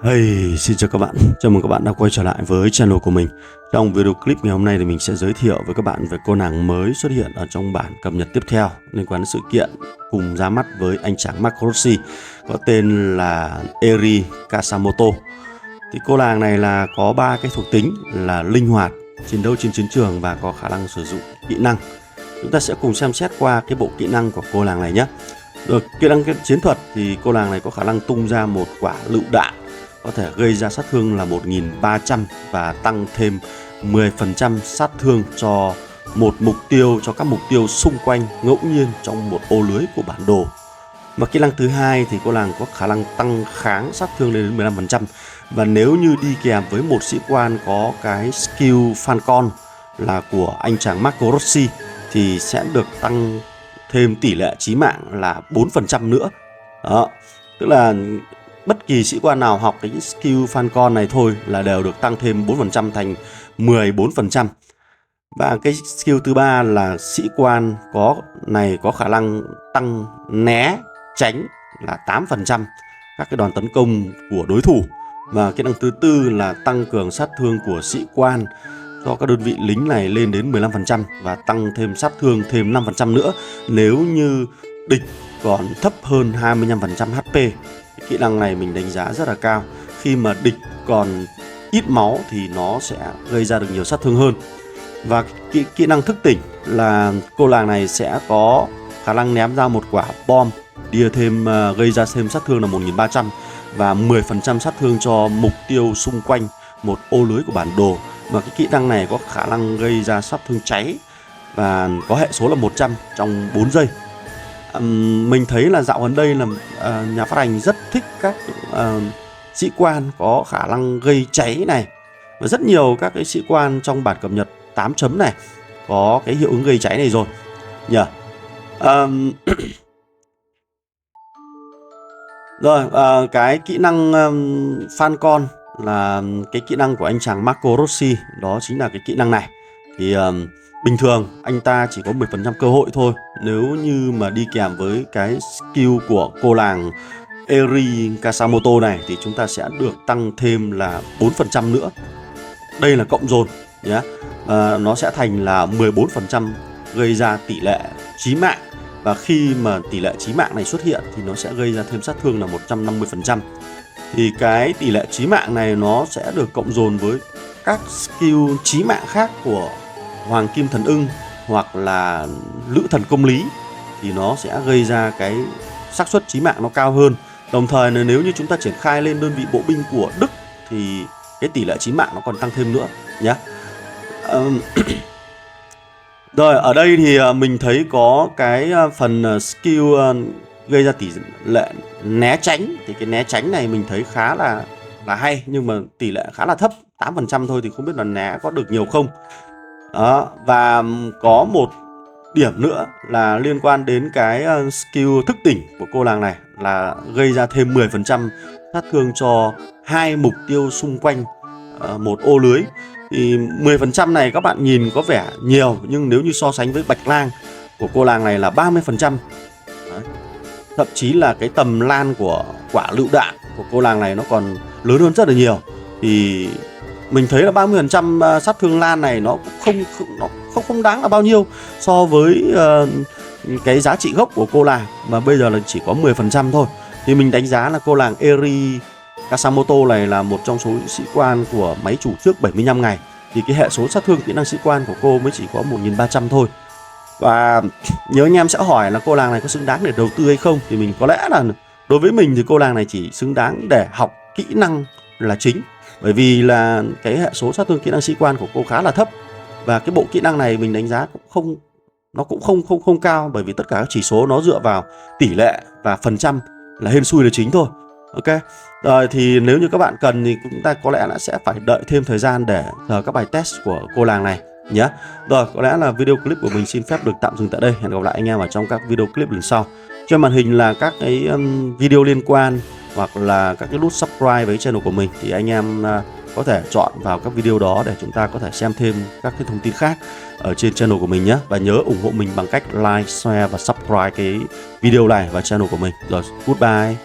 Hey, xin chào các bạn, chào mừng các bạn đã quay trở lại với channel của mình. Trong video clip ngày hôm nay thì mình sẽ giới thiệu với các bạn về cô nàng mới xuất hiện ở trong bản cập nhật tiếp theo liên quan đến sự kiện cùng ra mắt với anh chàng Marco Rossi có tên là Eri Kasamoto. Thì cô nàng này là có 3 cái thuộc tính là linh hoạt, chiến đấu trên chiến trường và có khả năng sử dụng kỹ năng. Chúng ta sẽ cùng xem xét qua cái bộ kỹ năng của cô nàng này nhé. Được, kỹ năng chiến thuật thì cô nàng này có khả năng tung ra một quả lựu đạn có thể gây ra sát thương là 1300 và tăng thêm 10% sát thương cho các mục tiêu xung quanh ngẫu nhiên trong một ô lưới của bản đồ. Mà kỹ năng thứ hai thì cô nàng có khả năng tăng kháng sát thương lên đến 15%, và nếu như đi kèm với một sĩ quan có cái skill Falcon là của anh chàng Marco Rossi thì sẽ được tăng thêm tỷ lệ chí mạng là 4% nữa. Đó, tức là bất kỳ sĩ quan nào học cái skill Falcon này thôi là đều được tăng thêm 4% thành 14%. Và cái skill thứ ba là sĩ quan có khả năng tăng né tránh là 8% các cái đòn tấn công của đối thủ. Và kỹ năng thứ tư là tăng cường sát thương của sĩ quan cho các đơn vị lính này lên đến 15% và tăng thêm sát thương thêm 5% nữa nếu như địch còn thấp hơn 25% HP. Kỹ năng này mình đánh giá rất là cao. Khi mà địch còn ít máu thì nó sẽ gây ra được nhiều sát thương hơn. Và kỹ năng thức tỉnh là cô nàng này sẽ có khả năng ném ra một quả bom gây ra thêm sát thương là 1300 và 10% sát thương cho mục tiêu xung quanh một ô lưới của bản đồ. Và cái kỹ năng này có khả năng gây ra sát thương cháy và có hệ số là 100 trong 4 giây. Mình thấy là dạo gần đây là nhà phát hành rất thích các sĩ quan có khả năng gây cháy này, và rất nhiều các cái sĩ quan trong bản cập nhật 8 chấm này có cái hiệu ứng gây cháy này rồi nhỉ. Rồi, cái kỹ năng Falcon là cái kỹ năng của anh chàng Marco Rossi, đó chính là cái kỹ năng này. Thì bình thường anh ta chỉ có 10% cơ hội thôi. Nếu như mà đi kèm với cái skill của cô nàng Eri Kasamoto này thì chúng ta sẽ được tăng thêm là 4% nữa. Đây là cộng dồn nhé. Nó sẽ thành là 14% gây ra tỷ lệ chí mạng. Và khi mà tỷ lệ chí mạng này xuất hiện thì nó sẽ gây ra thêm sát thương là 150%. Thì cái tỷ lệ chí mạng này nó sẽ được cộng dồn với các skill chí mạng khác của Hoàng Kim Thần Ưng hoặc là Lữ Thần Công Lý, thì nó sẽ gây ra cái xác suất chí mạng nó cao hơn. Đồng thời là nếu như chúng ta triển khai lên đơn vị bộ binh của Đức thì cái tỷ lệ chí mạng nó còn tăng thêm nữa nhé. Rồi, ở đây thì mình thấy có cái phần skill gây ra tỷ lệ né tránh. Thì cái né tránh này mình thấy khá là hay, nhưng mà tỷ lệ khá là thấp, 8% thôi, thì không biết là né có được nhiều không. Đó, và có một điểm nữa là liên quan đến cái skill thức tỉnh của cô nàng này là gây ra thêm 10% sát thương cho 2 mục tiêu xung quanh một ô lưới. Thì 10% này các bạn nhìn có vẻ nhiều, nhưng nếu như so sánh với Bạch Lang của cô nàng này là 30%. Đấy. Thậm chí là cái tầm lan của quả lựu đạn của cô nàng này nó còn lớn hơn rất là nhiều. Thì mình thấy là 30% sát thương lan này nó không đáng là bao nhiêu so với cái giá trị gốc của cô nàng, mà bây giờ là chỉ có 10% thôi. Thì mình đánh giá là cô nàng Eri Kasamoto này là một trong số sĩ quan của máy chủ trước 75 ngày. Thì cái hệ số sát thương kỹ năng sĩ quan của cô mới chỉ có 1300 thôi. Và nếu anh em sẽ hỏi là cô nàng này có xứng đáng để đầu tư hay không, thì mình có lẽ là đối với mình thì cô nàng này chỉ xứng đáng để học kỹ năng là chính. Bởi vì là cái hệ số sát thương kỹ năng sĩ quan của cô khá là thấp. Và cái bộ kỹ năng này mình đánh giá cũng không cao, bởi vì tất cả các chỉ số nó dựa vào tỷ lệ và phần trăm là hên xui là chính thôi. Ok. Rồi, thì nếu như các bạn cần thì chúng ta có lẽ là sẽ phải đợi thêm thời gian để chờ các bài test của cô nàng này nhé. Rồi, có lẽ là video clip của mình xin phép được tạm dừng tại đây. Hẹn gặp lại anh em ở trong các video clip lần sau. Trên màn hình là các cái video liên quan hoặc là các cái nút subscribe với channel của mình, thì anh em có thể chọn vào các video đó để chúng ta có thể xem thêm các cái thông tin khác ở trên channel của mình nhé. Và nhớ ủng hộ mình bằng cách like, share và subscribe cái video này và channel của mình. Rồi, goodbye.